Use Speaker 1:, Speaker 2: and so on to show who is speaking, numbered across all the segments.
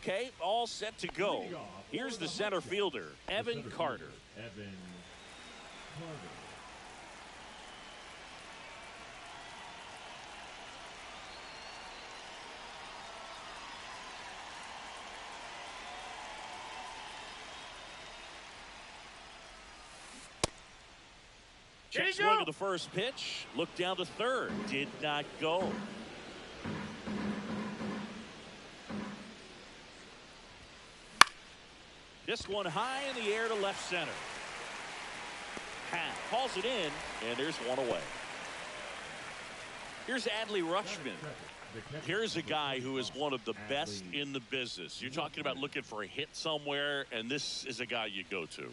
Speaker 1: Okay, all set to go. Here's the center fielder, Evan Carter.
Speaker 2: Evan Carter.
Speaker 1: Check swing of the first pitch. Look down to third. Did not go. This one high in the air to left center. Happ calls it in, and there's one away. Here's Adley Rutschman. Here's a guy who is one of the best in the business. You're talking about looking for a hit somewhere, and this is a guy you go to.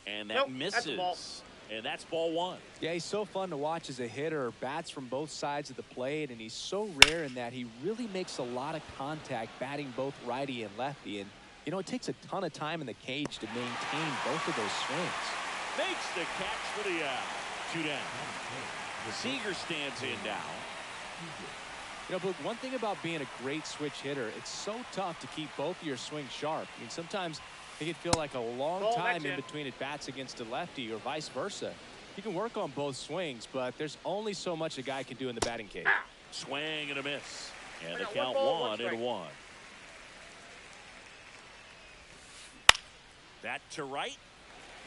Speaker 1: And that misses. And that's ball one.
Speaker 3: Yeah, he's so fun to watch as a hitter. Bats from both sides of the plate, and he's so rare in that he really makes a lot of contact batting both righty and lefty. And, you know, it takes a ton of time in the cage to maintain both of those swings.
Speaker 1: Makes the catch for the out. 2 down. Seager stands in now.
Speaker 3: You know, but one thing about being a great switch hitter, it's so tough to keep both of your swings sharp. I mean, sometimes it can feel like a long time in between at bats against a lefty or vice versa. You can work on both swings, but there's only so much a guy can do in the batting cage.
Speaker 1: Swing and a miss. And the count 1-1. That to right.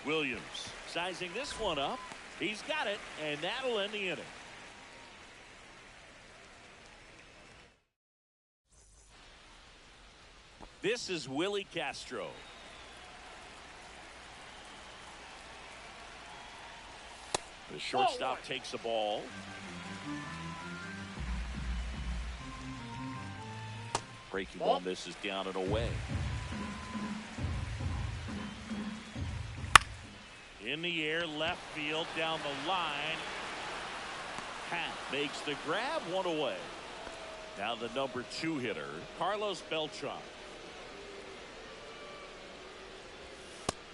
Speaker 1: Williams sizing this one up. He's got it, and that'll end the inning. This is Willie Castro. The shortstop takes the ball. Breaking ball misses down and away. In the air, left field, down the line. Happ makes the grab, one away. Now the number 2 hitter, Carlos Beltran.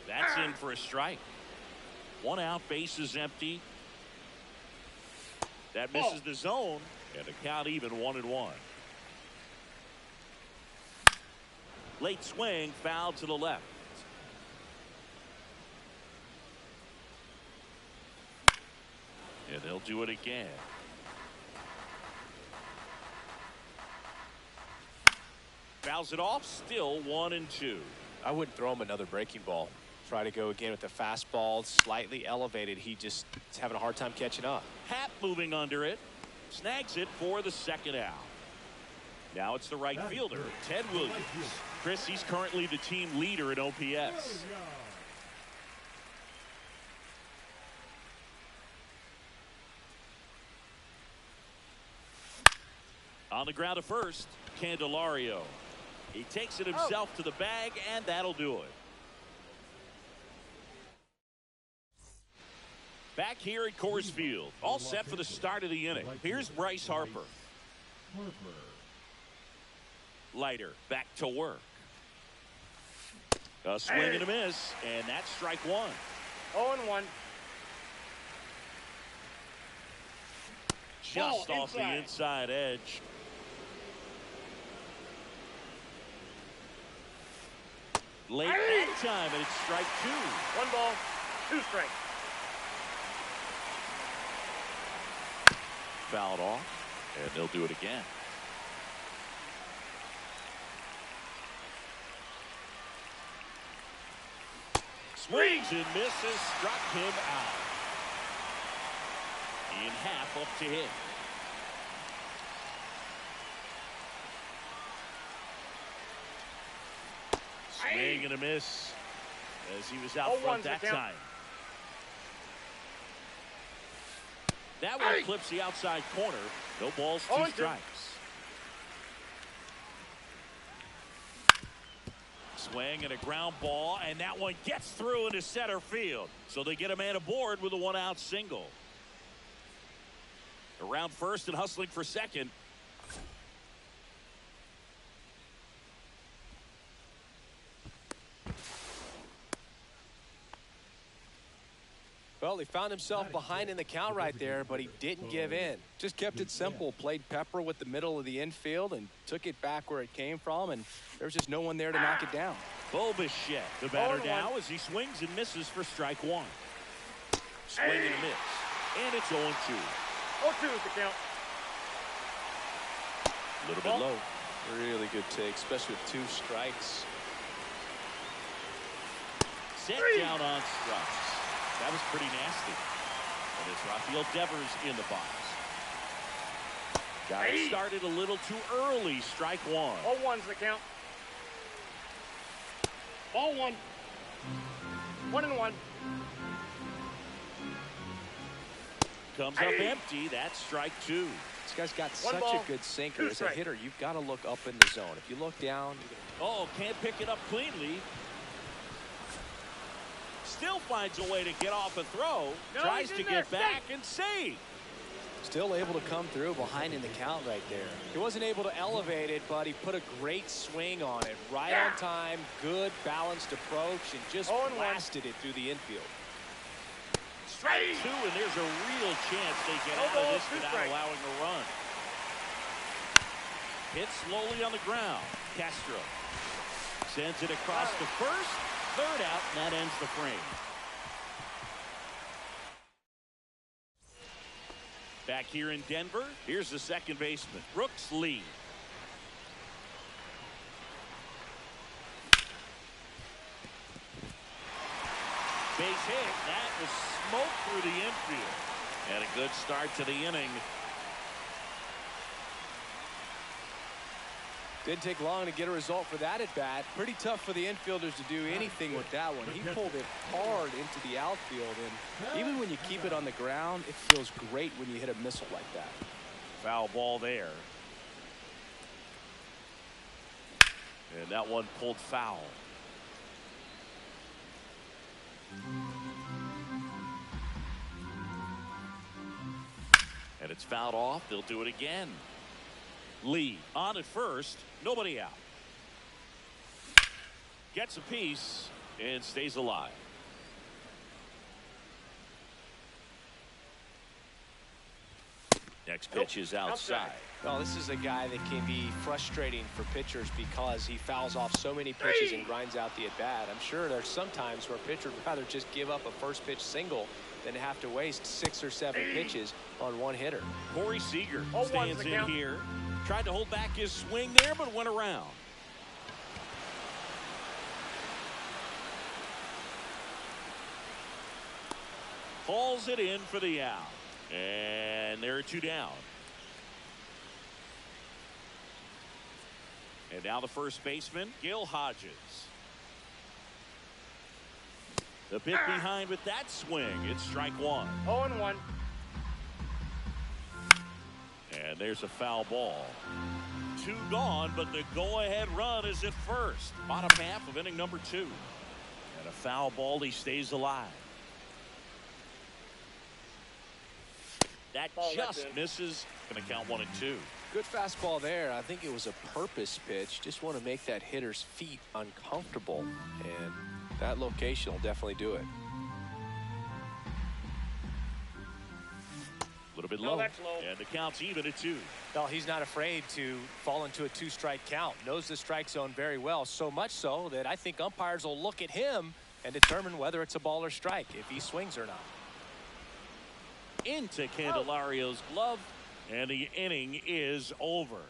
Speaker 1: That's in for a strike. 1 out, base is empty. That misses the zone, and the count even 1-1. Late swing, foul to the left. And they'll do it again. Fouls it off, still 1-2.
Speaker 4: I wouldn't throw him another breaking ball. Try to go again with the fastball, slightly elevated. He just is having a hard time catching up.
Speaker 1: Happ moving under it. Snags it for the 2nd out. Now it's the right fielder, Ted Williams. Chris, he's currently the team leader in OPS. On the ground to first, Candelario. He takes it himself to the bag, and that'll do it. Back here at Coors Field, all set for the start of the inning. Here's Bryce Harper. Leiter back to work. A swing and a miss, and that's strike 1.
Speaker 5: 0-1.
Speaker 1: Just off the inside edge. Late that time, and it's strike 2.
Speaker 5: 1 ball, 2 strikes.
Speaker 1: Fouled off, and they'll do it again. Swings and misses, struck him out. In Happ up to hit. Swing and a miss as he was out front that time. That one clips the outside corner. No balls, 2 strikes. Swing and a ground ball, and that one gets through into center field. So they get a man aboard with a 1-out single. Around first and hustling for second.
Speaker 4: Well, he found himself behind in the count right there, but he didn't give in. Just kept it simple, played pepper with the middle of the infield and took it back where it came from, and there's just no one there to knock it down.
Speaker 1: Bo Bichette, the batter now, as he swings and misses for strike one. Swing and a miss. And it's 0-2.
Speaker 5: 0-2 is the count.
Speaker 1: A little bit low.
Speaker 4: Really good take, especially with 2 strikes.
Speaker 1: Set down on strikes. That was pretty nasty. And it's Rafael Devers in the box. Got it started a little too early. Strike one.
Speaker 5: 0-1's the count. Ball 1. 1-1.
Speaker 1: Comes up empty. That's strike 2.
Speaker 4: This guy's got
Speaker 5: One
Speaker 4: such
Speaker 5: ball,
Speaker 4: a good sinker.
Speaker 5: 2
Speaker 4: As a
Speaker 5: strikes.
Speaker 4: hitter, you've got to look up in the zone. If you look down,
Speaker 1: Oh, can't pick it up cleanly. Still finds a way to get off a throw.
Speaker 5: No,
Speaker 1: Tries
Speaker 5: he's
Speaker 1: to
Speaker 5: in there.
Speaker 1: get back and save.
Speaker 4: still able to come through behind in the count right there.
Speaker 3: He wasn't able to elevate it, but he put a great swing on it. Right on time, good balanced approach, and just
Speaker 5: 0-1.
Speaker 3: blasted it through the infield.
Speaker 1: Strike 2, and there's a real chance they get
Speaker 5: No
Speaker 1: out of
Speaker 5: balls,
Speaker 1: this
Speaker 5: 2
Speaker 1: without
Speaker 5: strikes.
Speaker 1: allowing a run. Hit slowly on the ground. Castro sends it across the first. Third out, and that ends the frame. Back here in Denver, here's the second baseman, Brooks Lee. Base hit. That was smoke through the infield. And a good start to the inning.
Speaker 3: Didn't take long to get a result for that at bat. Pretty tough for the infielders to do anything with that one. He pulled it hard into the outfield, and even when you keep it on the ground, it feels great when you hit a missile like that.
Speaker 1: Foul ball there. And that one pulled foul. And it's fouled off. They'll do it again. Lee on at first. Nobody out. Gets a piece and stays alive. Next pitch is outside.
Speaker 4: Well, this is a guy that can be frustrating for pitchers because he fouls off so many pitches and grinds out the at-bat. I'm sure there's some times where a pitcher would rather just give up a first pitch single than have to waste 6 or 7 pitches on one hitter.
Speaker 1: Corey Seager
Speaker 5: 0-1's
Speaker 1: stands
Speaker 5: the
Speaker 1: in
Speaker 5: count.
Speaker 1: here. Tried to hold back his swing there, but went around. Hauls it in for the out. And there are 2 down. And now the first baseman, Gil Hodges. The bit behind with that swing. It's strike 1.
Speaker 5: 0-1.
Speaker 1: And there's a foul ball. 2 gone, but the go-ahead run is at first. Bottom half of inning number 2. And a foul ball, he stays alive. That
Speaker 5: Ball,
Speaker 1: just
Speaker 5: that's in.
Speaker 1: misses. Going to count 1 and 2.
Speaker 4: Good fastball there. I think it was a purpose pitch. Just want to make that hitter's feet uncomfortable, and that location will definitely do it.
Speaker 1: A little bit
Speaker 5: No,
Speaker 1: low.
Speaker 5: that's low.
Speaker 1: And the count's even at 2.
Speaker 4: No, he's not afraid to fall into a 2-strike count. Knows the strike zone very well, so much so that I think umpires will look at him and determine whether it's a ball or strike, if he swings or not.
Speaker 1: Into Candelario's glove, and the inning is over.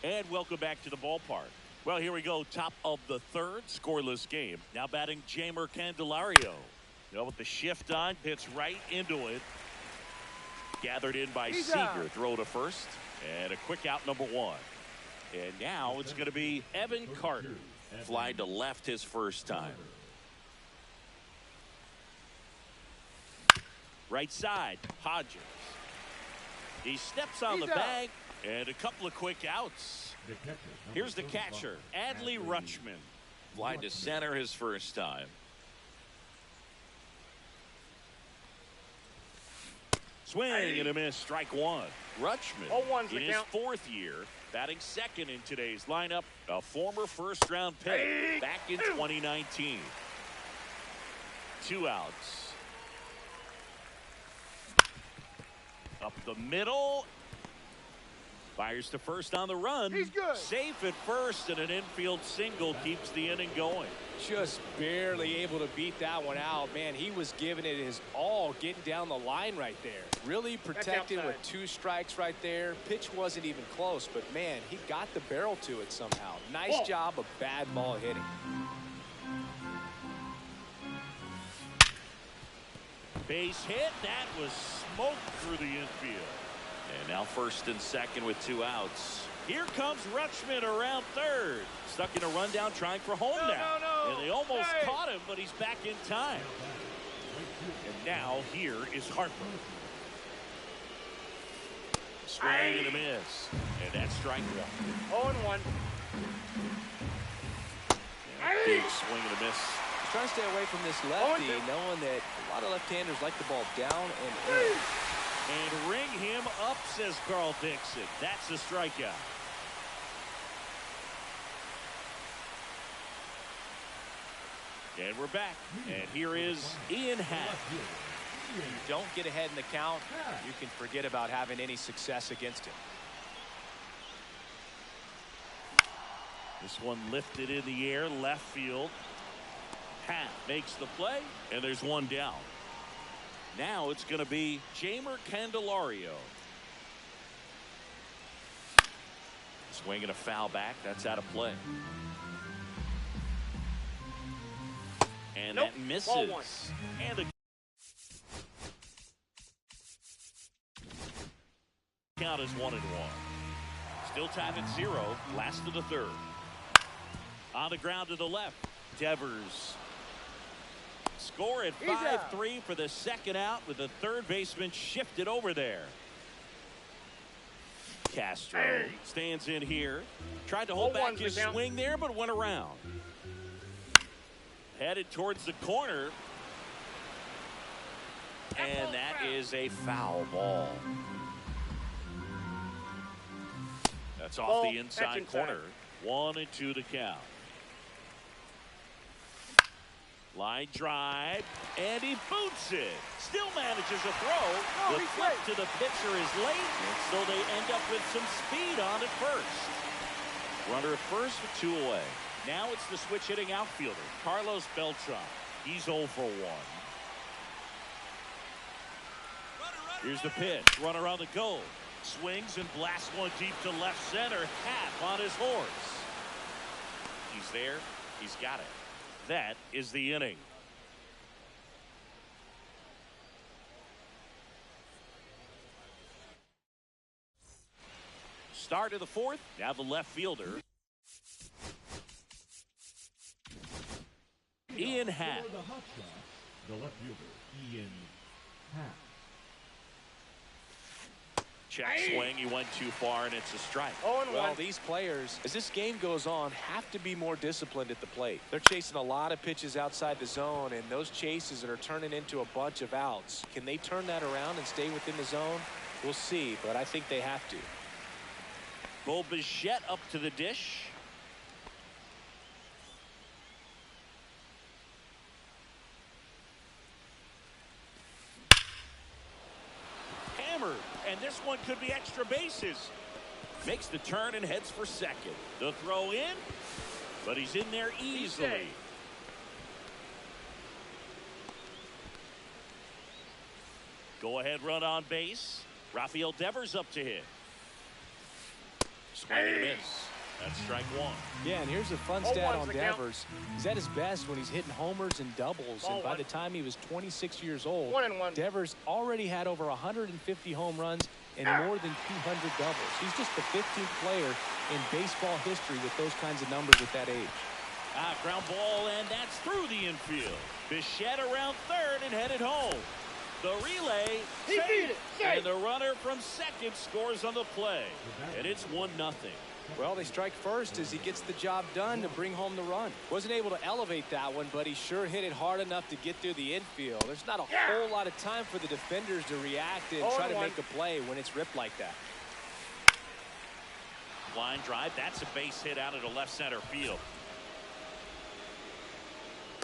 Speaker 1: And welcome back to the ballpark. Well, here we go. Top of the 3rd, scoreless game. Now batting Jeimer Candelario. With the shift on, hits right into it. Gathered in by Seager. Throw to first. And a quick out, number 1. And now it's going to be Evan Carter. Fly to left his first time. Right side, Hodges. He steps on the bag, and a couple of quick outs. Here's the catcher, Adley Rutschman. Fly to center his first time. Swing and a miss, strike one. Rutschman
Speaker 5: 0-1's the
Speaker 1: in his
Speaker 5: count.
Speaker 1: 4th year, batting second in today's lineup, a former first-round pick back in 2019. 2 outs. Up the middle. Fires to first on the run.
Speaker 5: He's good.
Speaker 1: Safe at first, and an infield single keeps the inning going.
Speaker 4: Just barely able to beat that one out. Man, he was giving it his all, getting down the line right there. Really protected with
Speaker 5: outside.
Speaker 4: 2 strikes right there. Pitch wasn't even close, but man, he got the barrel to it somehow. Nice
Speaker 5: Ball.
Speaker 4: job of bad ball hitting.
Speaker 1: Base hit. That was smoked through the infield. And now first and second with 2 outs. Here comes Rutschman around third. Stuck in a rundown trying for home now.
Speaker 5: No.
Speaker 1: And they almost
Speaker 5: Hey.
Speaker 1: caught him, but he's back in time. And now here is Harper. Swing and a miss. And that's strike one.
Speaker 5: 0-1.
Speaker 1: And a big swing and a miss.
Speaker 4: He's trying to stay away from this lefty,
Speaker 5: 0-2.
Speaker 4: knowing that a lot of left-handers like the ball down and in.
Speaker 1: And ring him up, says Carl Dixon. That's a strikeout. And we're back. And here is Ian Happ.
Speaker 4: If you don't get ahead in the count, you can forget about having any success against him.
Speaker 1: This one lifted in the air, left field. Happ makes the play, and there's one down. Now it's going to be Jeimer Candelario. Swinging a foul back. That's out of play. And
Speaker 5: Nope.
Speaker 1: that misses.
Speaker 5: Ball one.
Speaker 1: And the count is 1-1. Still tied at 0. Last of the third. On the ground to the left. Devers. Score at 5-3 for the second out with the third baseman shifted over there. Castro stands in here. Tried to hold back
Speaker 5: 0-1's
Speaker 1: his
Speaker 5: the count.
Speaker 1: swing there, but went around. Headed towards the corner. And that is a foul ball. That's off
Speaker 5: Ball.
Speaker 1: the inside
Speaker 5: That's inside.
Speaker 1: corner. 1-2 to count. Line drive, and he boots it. Still manages a throw.
Speaker 5: No,
Speaker 1: The
Speaker 5: he's
Speaker 1: flip
Speaker 5: late.
Speaker 1: to the pitcher is late, so they end up with some speed on at first. Runner at first with 2 away. Now it's the switch hitting outfielder, Carlos Beltran. He's 0 for 1. Here's the pitch. Runner on the go. Swings and blasts one deep to left center. Happ on his horse. He's there. He's got it. That is the inning. Start of the fourth. Now the left fielder. Ian Happ.
Speaker 2: For the Hot Shots, the left fielder, Ian Happ.
Speaker 1: Check swing. He went too far, and it's a strike.
Speaker 5: 0-1.
Speaker 4: Well, these players, as this game goes on, have to be more disciplined at the plate. They're chasing a lot of pitches outside the zone, and those chases that are turning into a bunch of outs. Can they turn that around and stay within the zone? We'll see, but I think they have to.
Speaker 1: Bo Bichette up to the dish. Hammered, and this one could be extra bases. Makes the turn and heads for second. The throw in, but he's in there easily.
Speaker 5: safe.
Speaker 1: Go ahead run on base. Rafael Devers up to hit. Swing and a miss. That's strike one.
Speaker 4: Yeah, and here's a fun
Speaker 5: 0-1's
Speaker 4: stat on
Speaker 5: the count.
Speaker 4: Devers. He's at his best when he's hitting homers and doubles, and by
Speaker 5: 0-1.
Speaker 4: the time he was 26 years old,
Speaker 5: 1-1.
Speaker 4: Devers already had over 150 home runs and more than 200 doubles. He's just the 15th player in baseball history with those kinds of numbers at that age.
Speaker 1: Ground ball, and that's through the infield. Bichette around third and headed home. The relay.
Speaker 5: He beat it.
Speaker 1: And the runner from second scores on the play. And it's 1-0.
Speaker 4: Well, they strike first as he gets the job done to bring home the run. Wasn't able to elevate that one, but he sure hit it hard enough to get through the infield. There's not a whole lot of time for the defenders to react and try to make a play when it's ripped like that.
Speaker 1: Line drive. That's a base hit out into left center field.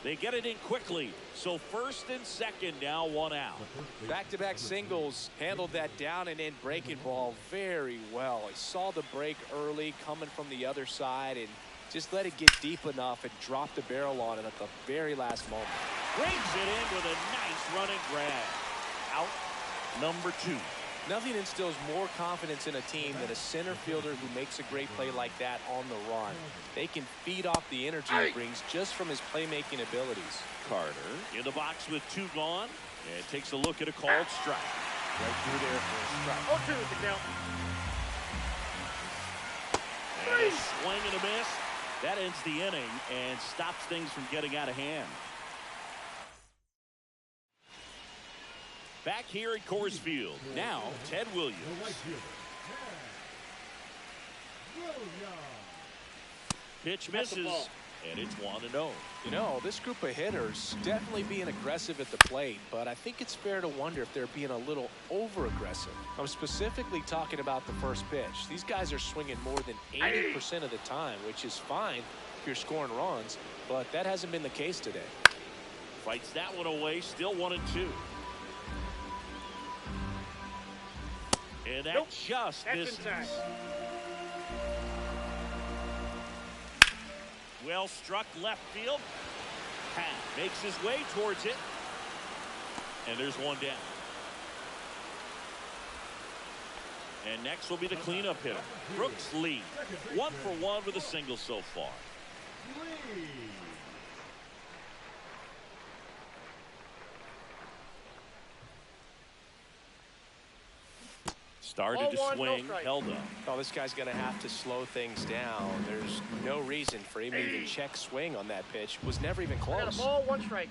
Speaker 1: They get it in quickly. So first and second, now 1 out.
Speaker 4: Back-to-back singles, handled that down and in breaking ball very well. He saw the break early coming from the other side and just let it get deep enough and drop the barrel on it at the very last moment.
Speaker 1: Brings it in with a nice run and grab. Out number 2.
Speaker 4: Nothing instills more confidence in a team than a center fielder who makes a great play like that on the run. They can feed off the energy he brings just from his playmaking abilities.
Speaker 1: Carter in the box with 2 gone. And takes a look at a called strike.
Speaker 4: Right through there for a strike.
Speaker 5: 0-2 is the count.
Speaker 1: And a swing and a miss. That ends the inning and stops things from getting out of hand. Back here at Coors Field. Now, Ted Williams. Pitch misses, and it's 1-0.
Speaker 4: You know, this group of hitters definitely being aggressive at the plate, but I think it's fair to wonder if they're being a little over-aggressive. I'm specifically talking about the first pitch. These guys are swinging more than 80% of the time, which is fine if you're scoring runs, but that hasn't been the case today.
Speaker 1: Fights that one away, still 1-2. And that just misses. Well struck left field. Pat makes his way towards it. And there's one down. And next will be the cleanup hitter, Brooks Lee. 1 for 1 with a single so far. Started to swing, held up.
Speaker 4: Oh, this guy's going to have to slow things down. There's no reason for him to even check swing on that pitch. Was never even close.
Speaker 5: Got a ball, 1 strike.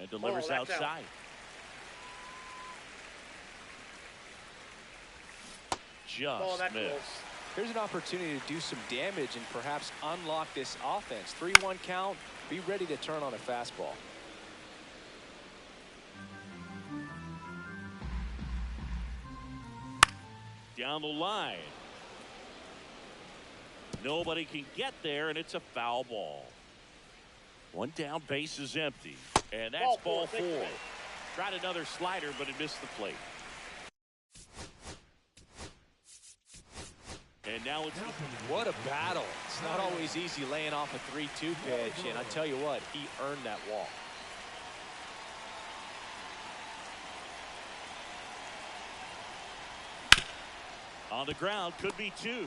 Speaker 1: And delivers outside. Just missed.
Speaker 4: Here's an opportunity to do some damage and perhaps unlock this offense. 3-1 count. Be ready to turn on a fastball.
Speaker 1: Down the line. Nobody can get there, and it's a foul ball. 1 down, base is empty. And that's ball 4. Tried another slider, but it missed the plate. And now it's
Speaker 4: what a battle. It's not always easy laying off a 3-2 pitch, and I tell you what, he earned that walk.
Speaker 1: On the ground, could be 2.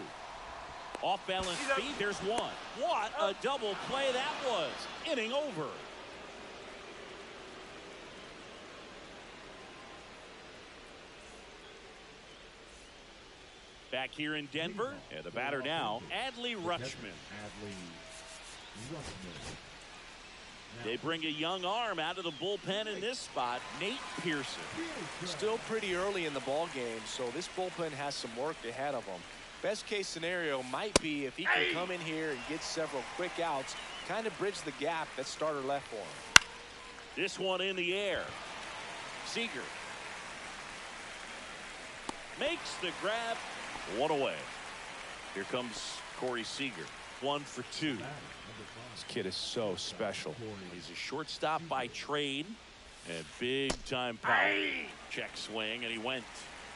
Speaker 1: Off balance speed, there's 1. What a double play that was. Inning over. Back here in Denver, and the batter now, Adley Rutschman. They bring a young arm out of the bullpen in this spot, Nate Pearson.
Speaker 4: Still pretty early in the ball game, so this bullpen has some work ahead of them. Best case scenario might be if he can come in here and get several quick outs, kind of bridge the gap that starter left for him.
Speaker 1: This one in the air. Seager makes the grab. 1 away. Here comes Corey Seager. 1 for 2.
Speaker 4: This kid is so special.
Speaker 1: He's a shortstop by trade and big time power. Check swing, and he went.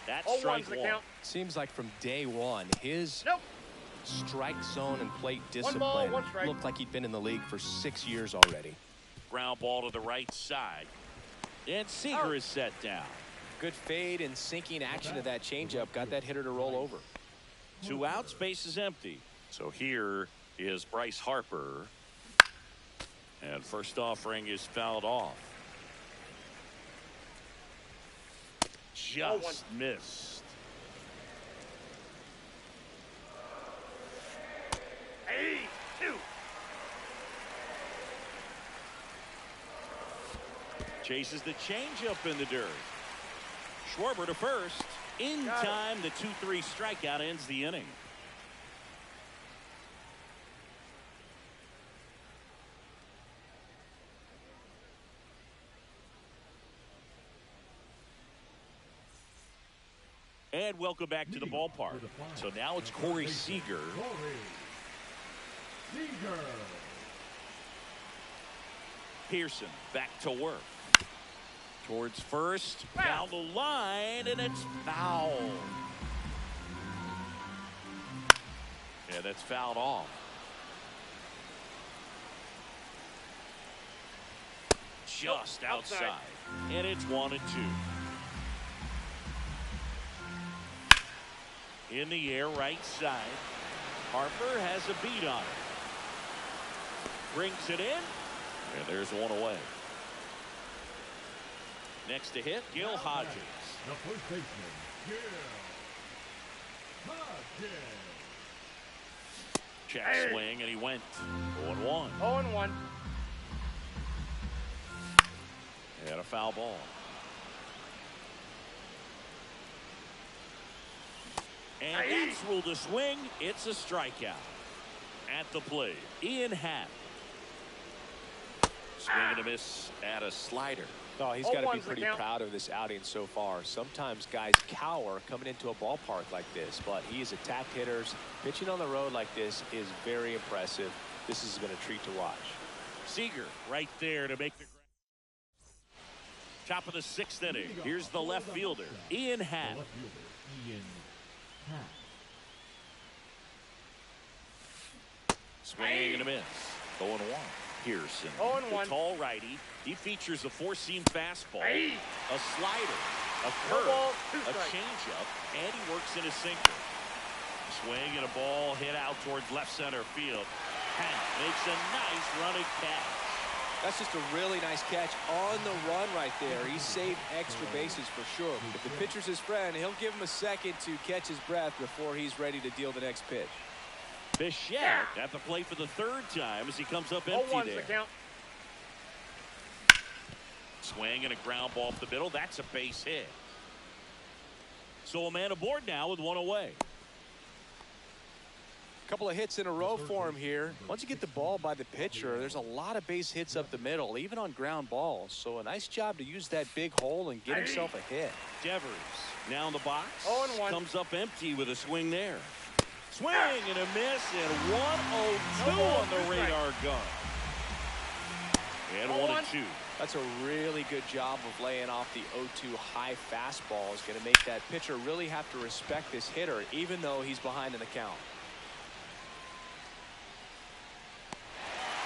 Speaker 1: That's strike 1.
Speaker 4: Seems like from day one, his strike zone and plate discipline looked like he'd been in the league for 6 years already.
Speaker 1: Ground ball to the right side. And Seager is set down.
Speaker 4: Good fade and sinking action of that changeup got that hitter to roll over.
Speaker 1: 2 outs, base is empty. So here is Bryce Harper. And first offering is fouled off. Just missed.
Speaker 5: 2.
Speaker 1: Chases the changeup in the dirt. Schwarber to first. In time, the 2-3 strikeout ends the inning. And welcome back to the ballpark. So now it's Corey Seager. Pearson back to work. Towards first, down the line, and it's foul. Yeah, that's fouled off. Just outside. And it's 1-2. In the air, right side. Harper has a beat on it. Brings it in. And there's one away. Next to hit, Gil Hodges.
Speaker 2: The first baseman, Gil Hodges.
Speaker 1: Check swing, and he went 0-1.
Speaker 5: 0-1.
Speaker 1: And a foul ball. And that's ruled a swing. It's a strikeout. At the plate, Ian Happ. Swing and a miss at a slider.
Speaker 4: Oh, he's got to be pretty proud of this outing so far. Sometimes guys cower coming into a ballpark like this, but he has attacked hitters. Pitching on the road like this is very impressive. This has been a treat to watch.
Speaker 1: Seager right there to make the top of the 6th inning. Here's the left fielder, Ian Happ. Swing and a miss. 0-1. Pearson, the tall righty. He features a 4-seam fastball, a slider, a curve, a changeup, and he works in a sinker. Swing and a ball hit out towards left center field. Happ makes a nice running catch.
Speaker 4: That's just a really nice catch on the run right there. He saved extra bases for sure. If the pitcher's his friend, he'll give him a second to catch his breath before he's ready to deal the next pitch.
Speaker 1: Bichette at the plate for the 3rd time as he comes up empty there.
Speaker 5: Count.
Speaker 1: Swing and a ground ball up the middle. That's a base hit. So a man aboard now with 1 away.
Speaker 4: A couple of hits in a row for him here. Once you get the ball by the pitcher, there's a lot of base hits up the middle, even on ground balls. So a nice job to use that big hole and get himself a hit.
Speaker 1: Devers now in the box.
Speaker 5: 0-1.
Speaker 1: Comes up empty with a swing there. Swing and a miss, and 1-0-2 on the radar gun. And 1-2.
Speaker 4: That's a really good job of laying off the 0-2 high fastball. Is going to make that pitcher really have to respect this hitter, even though he's behind in the count.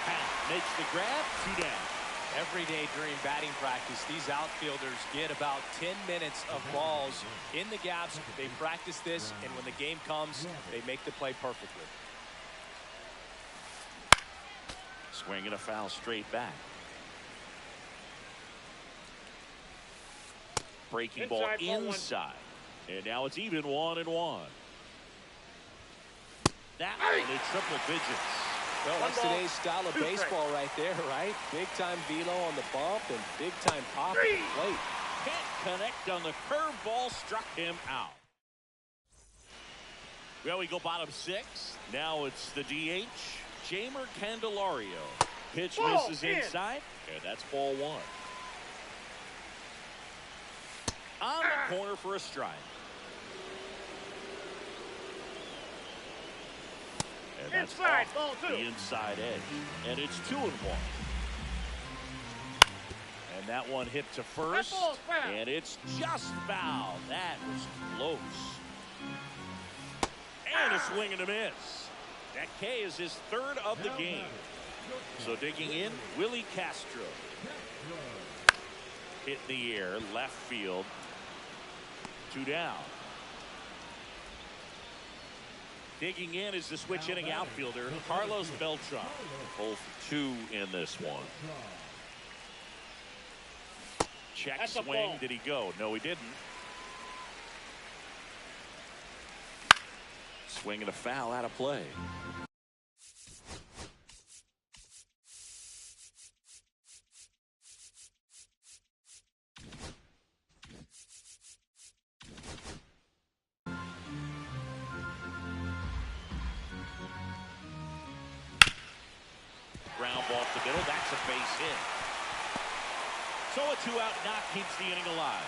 Speaker 1: Happ makes the grab, 2 down.
Speaker 3: Every day during batting practice, these outfielders get about 10 minutes of balls in the gaps. They practice this, and when the game comes, they make the play perfectly.
Speaker 1: Swing and a foul straight back. Breaking ball inside. And now it's even 1-1. That one in triple digits.
Speaker 4: Well, that's today's style of baseball right there, right? Big-time velo on the bump and big-time pop at the plate.
Speaker 1: Can't connect on the curveball, struck him out. Well, we go bottom 6. Now it's the DH, Jeimer Candelario. Pitch misses inside, and that's ball 1. On the corner for a strike. And that's
Speaker 5: inside,
Speaker 1: off
Speaker 5: ball 2.
Speaker 1: the inside edge. And it's 2-1. And that one hit to first. And it's just foul. That was close. And a swing and a miss. That K is his 3rd of the game. So digging in, Willie Castro. Hit in the air, left field. 2 down. Digging in is the switch hitting outfielder, Carlos Beltran. 0 for 2 in this one. Check swing. Did he go? No, he didn't. Swing and a foul out of play. Now a 2-out knock keeps the inning alive.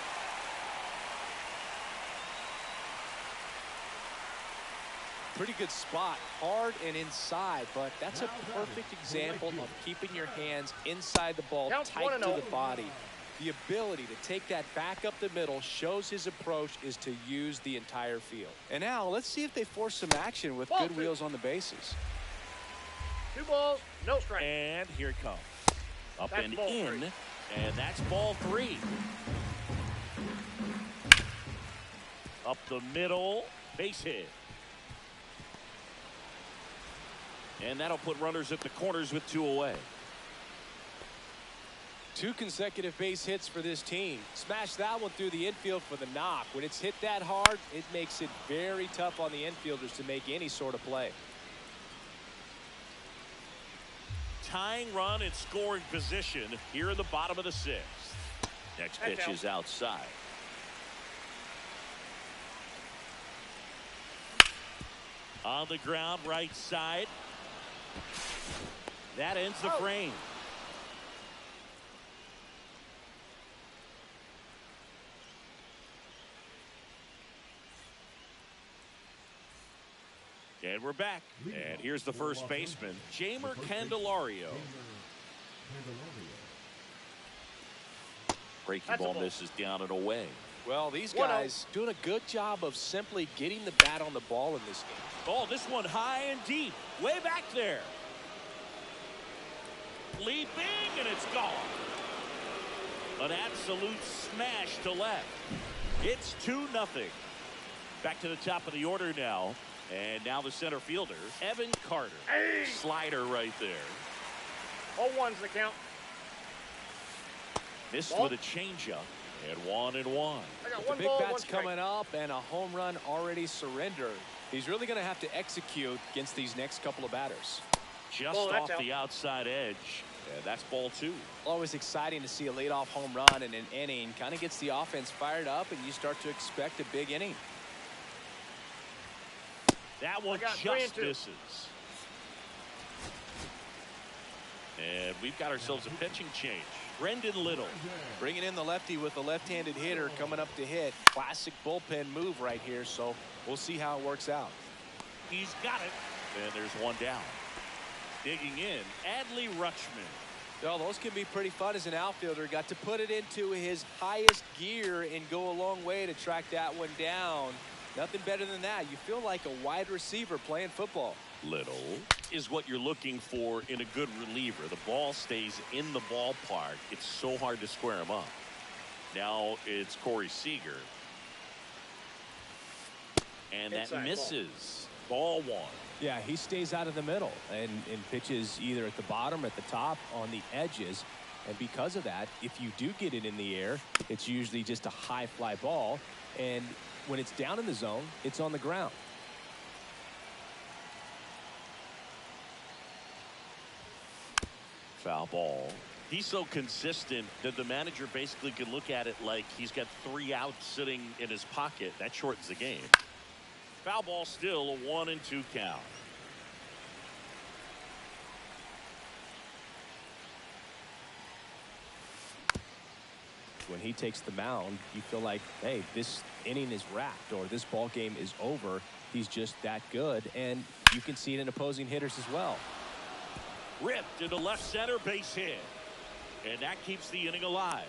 Speaker 4: Pretty good spot, hard and inside, but that's a perfect example of keeping your hands inside the ball, tight to the body. The ability to take that back up the middle shows his approach is to use the entire field. And now let's see if they force some action with good wheels on the bases.
Speaker 5: 2 balls, no strike.
Speaker 1: And here it comes. Up and in, and that's ball 3. Up the middle, base hit. And that'll put runners at the corners with 2 away.
Speaker 4: 2 consecutive base hits for this team. Smash that one through the infield for the knock. When it's hit that hard, it makes it very tough on the infielders to make any sort of play.
Speaker 1: Tying run in scoring position here in the bottom of the 6th. Next pitch is outside. On the ground, right side. That ends the frame. And we're back. And here's the first baseman, Jeimer Candelario. Breaking ball misses down and away.
Speaker 4: Well, these guys doing a good job of simply getting the bat on the ball in this game.
Speaker 1: Oh, this one high and deep, way back there. Leaping, and it's gone. An absolute smash to left. It's 2-0. Back to the top of the order now. And now the center fielder, Evan Carter.
Speaker 5: Hey.
Speaker 1: Slider right there.
Speaker 5: 0-1's the count.
Speaker 1: Missed with a changeup. And 1-1.
Speaker 4: The big bat's coming up and a home run already surrendered. He's really going to have to execute against these next couple of batters.
Speaker 1: Just off the outside edge. And that's ball 2.
Speaker 4: Always exciting to see a leadoff home run in an inning. Kind of gets the offense fired up, and you start to expect a big inning.
Speaker 1: That one just misses. And we've got ourselves a pitching change. Brendan Little
Speaker 4: bringing in the lefty with a left-handed hitter coming up to hit. Classic bullpen move right here, so we'll see how it works out.
Speaker 1: He's got it. And there's one down. Digging in, Adley Rutschman.
Speaker 4: Well, those can be pretty fun as an outfielder. Got to put it into his highest gear and go a long way to track that one down. Nothing better than that. You feel like a wide receiver playing football.
Speaker 1: Little is what you're looking for in a good reliever. The ball stays in the ballpark. It's so hard to square him up. Now it's Corey Seager. And that misses. Ball 1.
Speaker 3: Yeah, he stays out of the middle and pitches either at the bottom or at the top on the edges. And because of that, if you do get it in the air, it's usually just a high fly ball. And when it's down in the zone, it's on the ground.
Speaker 1: Foul ball. He's so consistent that the manager basically can look at it like he's got 3 outs sitting in his pocket. That shortens the game. Foul ball, still a 1-2 count.
Speaker 3: When he takes the mound, you feel like, hey, this inning is wrapped or this ball game is over. He's just that good, and you can see it in opposing hitters as well.
Speaker 1: Ripped into left center, base hit. And that keeps the inning alive.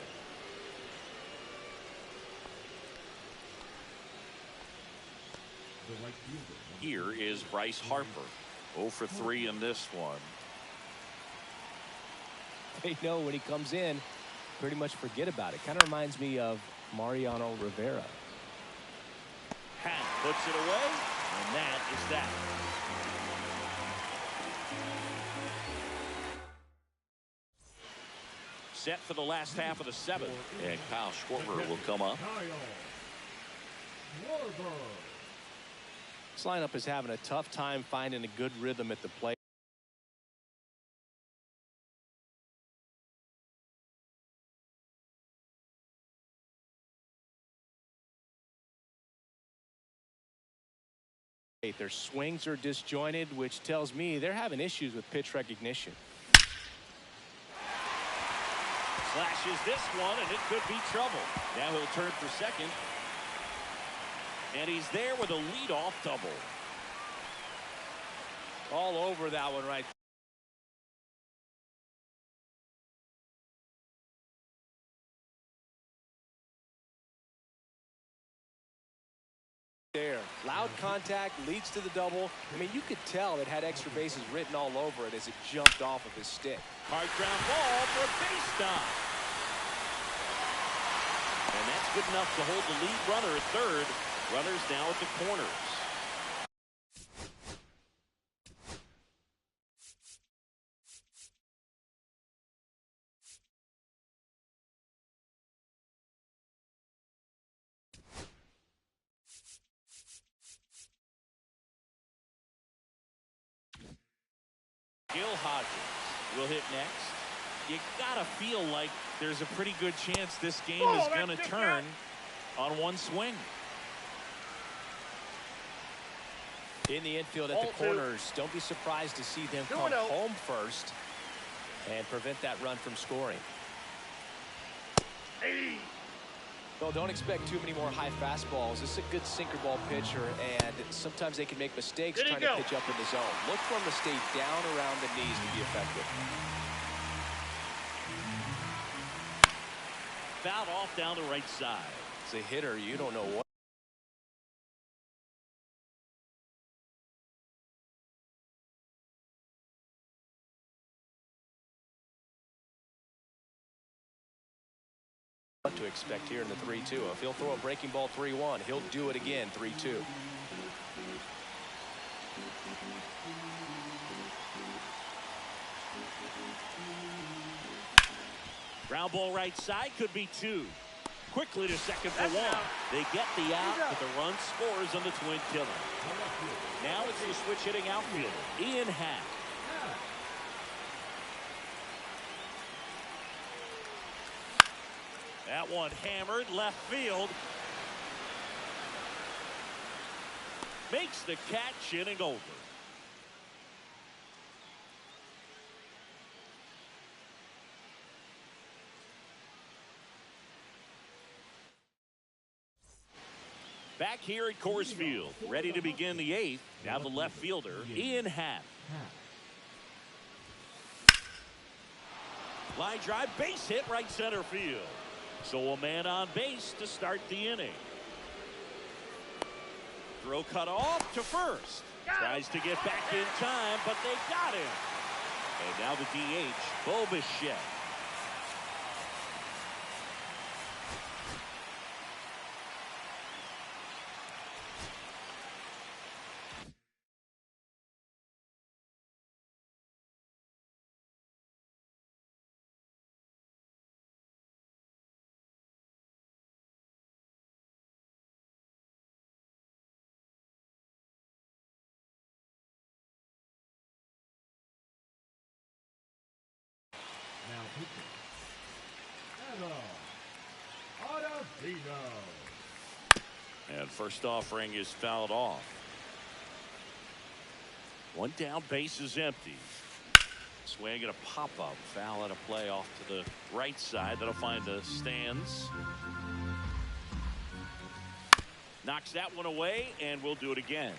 Speaker 1: Here is Bryce Harper. 0 for 3 in this one.
Speaker 3: They know when he comes in, pretty much forget about it. Kind of reminds me of Mariano Rivera.
Speaker 1: Hack puts it away, and that is that. Set for the last half of the 7th, and Kyle Schwarber will come up.
Speaker 3: This lineup is having a tough time finding a good rhythm at the plate. Their swings are disjointed, which tells me they're having issues with pitch recognition.
Speaker 1: Slashes this one, and it could be trouble. Now he'll turn for second. And he's there with a leadoff double.
Speaker 4: All over that one right there. Loud contact leads to the double. I mean, you could tell it had extra bases written all over it as it jumped off of his stick.
Speaker 1: Hard ground ball for a base stop. And that's good enough to hold the lead runner at third. Runners now at the corners. Gil Hodges will hit next. You gotta feel like there's a pretty good chance this game is gonna turn on one swing.
Speaker 4: In the infield at the corners, don't be surprised to see them come home first and prevent that run from scoring. Well, don't expect too many more high fastballs. This is a good sinker ball pitcher, and sometimes they can make mistakes trying to pitch up in the zone. Look for them to stay down around the knees to be effective.
Speaker 1: Fouled off down the right side.
Speaker 4: As a hitter, you don't know what. What to expect here in the 3-2. If he'll throw a breaking ball 3-1, he'll do it again 3-2.
Speaker 1: Ground ball right side, could be two. Quickly to second for one. They get the out, but the run scores on the twin killer. Now it's the switch hitting outfielder, Ian Happ. That one hammered left field. Makes the catch, inning over. Back here at Coors Field, ready to begin the eighth. Now the left fielder, Ian Happ. Line drive, base hit right center field. So a man on base to start the inning. Throw cut off to first. Tries to get back in time, but they got him. And now the DH, Bo Bichette.
Speaker 2: Now pitching, Ottavino.
Speaker 1: And first offering is fouled off. One down, base is empty. Swing and a pop-up. Foul and a play off to the right side. That'll find the stands. Knocks that one away, and we'll do it again.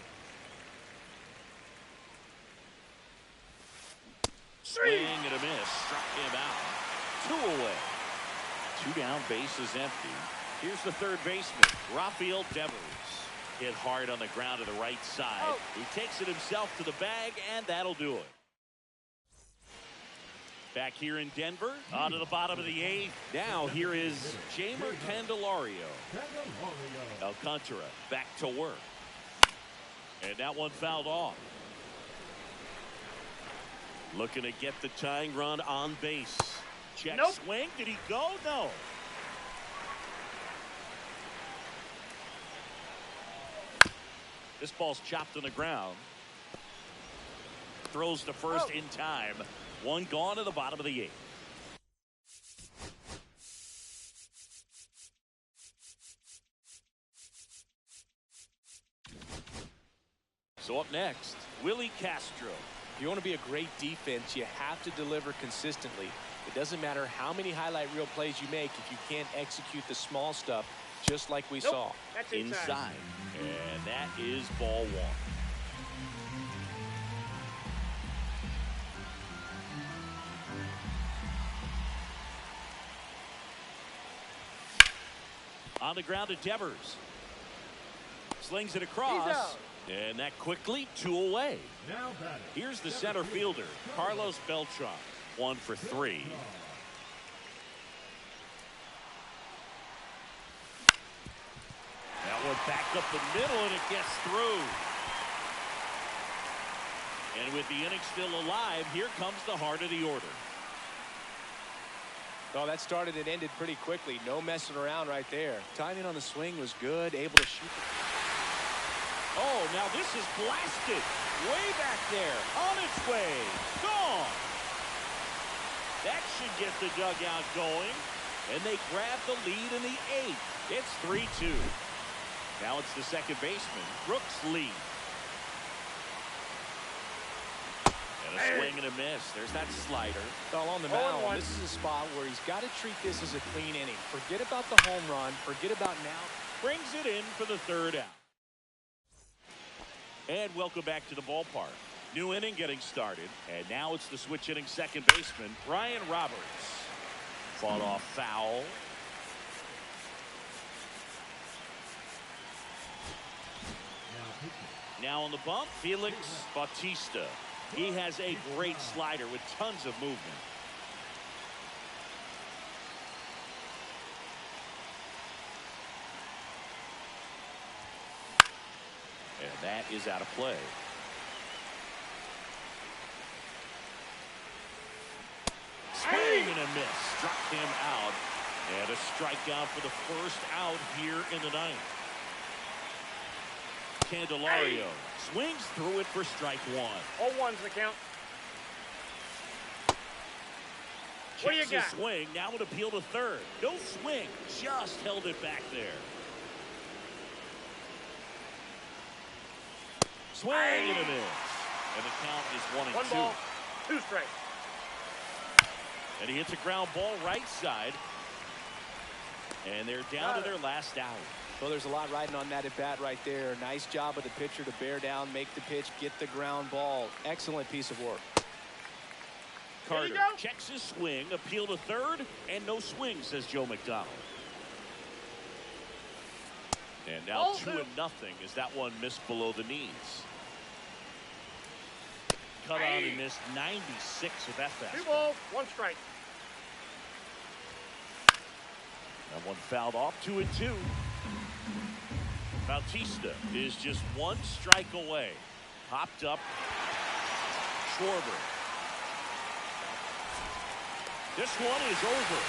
Speaker 1: Swing and a miss. Struck him out. Two away. Two down, base is empty. Here's the third baseman, Rafael Devers. Hit hard on the ground to the right side. He takes it himself to the bag, and that'll do it. Back here in Denver, on to the bottom of the eighth. Now here is Jeimer Candelario. Alcantara back to work. And that one fouled off. Looking to get the tying run on base. Check swing. Did he go? No. This ball's chopped on the ground. Throws to first in time. One gone to the bottom of the eighth. So up next, Willie Castro.
Speaker 4: If you want to be a great defense, you have to deliver consistently. It doesn't matter how many highlight reel plays you make if you can't execute the small stuff, just like we saw.
Speaker 5: That's
Speaker 1: Inside. And that is ball one. On the ground to Devers. Slings it across. And that quickly 2 away.
Speaker 2: Now batting.
Speaker 1: Here's the center fielder, Carlos Beltran. 1 for 3. That one backed up the middle, and it gets through. And with the inning still alive, here comes the heart of the order.
Speaker 4: Oh, that started and ended pretty quickly. No messing around right there.
Speaker 3: Timing on the swing was good, able to shoot.
Speaker 1: Oh, now this is blasted. Way back there. On its way. Gone. That should get the dugout going. And they grab the lead in the 8th. It's 3-2. Now it's the second baseman, Brooks Lee. And a swing and a miss. There's that slider.
Speaker 4: All on the mound. This is a spot where he's got to treat this as a clean inning. Forget about the home run. Forget about now.
Speaker 1: Brings it in for the 3rd out. And welcome back to the ballpark. New inning getting started. And now it's the switch hitting second baseman, Brian Roberts. Fought off foul. Now on the bump, Felix Bautista. He has a great slider with tons of movement. And that is out of play. Swing and a miss. Struck him out. And a strikeout for the first out here in the 9th. Candelario swings through it for strike 1.
Speaker 5: 0-1's the count. What do you got?
Speaker 1: Swing. Now would appeal to 3rd. No swing. Just held it back there. Swing and a miss. And the count is 1-2.
Speaker 5: 1 ball, 2 strikes.
Speaker 1: And he hits a ground ball right side. And they're down to their last out.
Speaker 4: Well, there's a lot riding on that at bat right there. Nice job of the pitcher to bear down, make the pitch, get the ground ball. Excellent piece of work.
Speaker 1: Carter checks his swing, appeal to 3rd, and no swing, says Joe McDonald. And now 2-0 as that one missed below the knees. Cut on and missed 96 with that fastball.
Speaker 5: 2 balls, 1 strike.
Speaker 1: That one fouled off. 2-2. Bautista is just 1 strike away. Popped up. Schwarber. This one is over.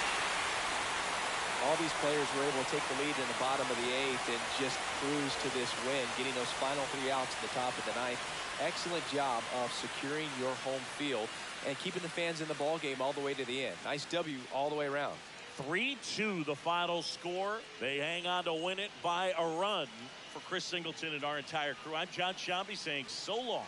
Speaker 4: All these players were able to take the lead in the bottom of the 8th and just cruise to this win, getting those final 3 outs at the top of the 9th. Excellent job of securing your home field and keeping the fans in the ball game all the way to the end. Nice W all the way around.
Speaker 1: 3-2 the final score. They hang on to win it by a run. For Chris Singleton and our entire crew, I'm John Sciambi saying so long.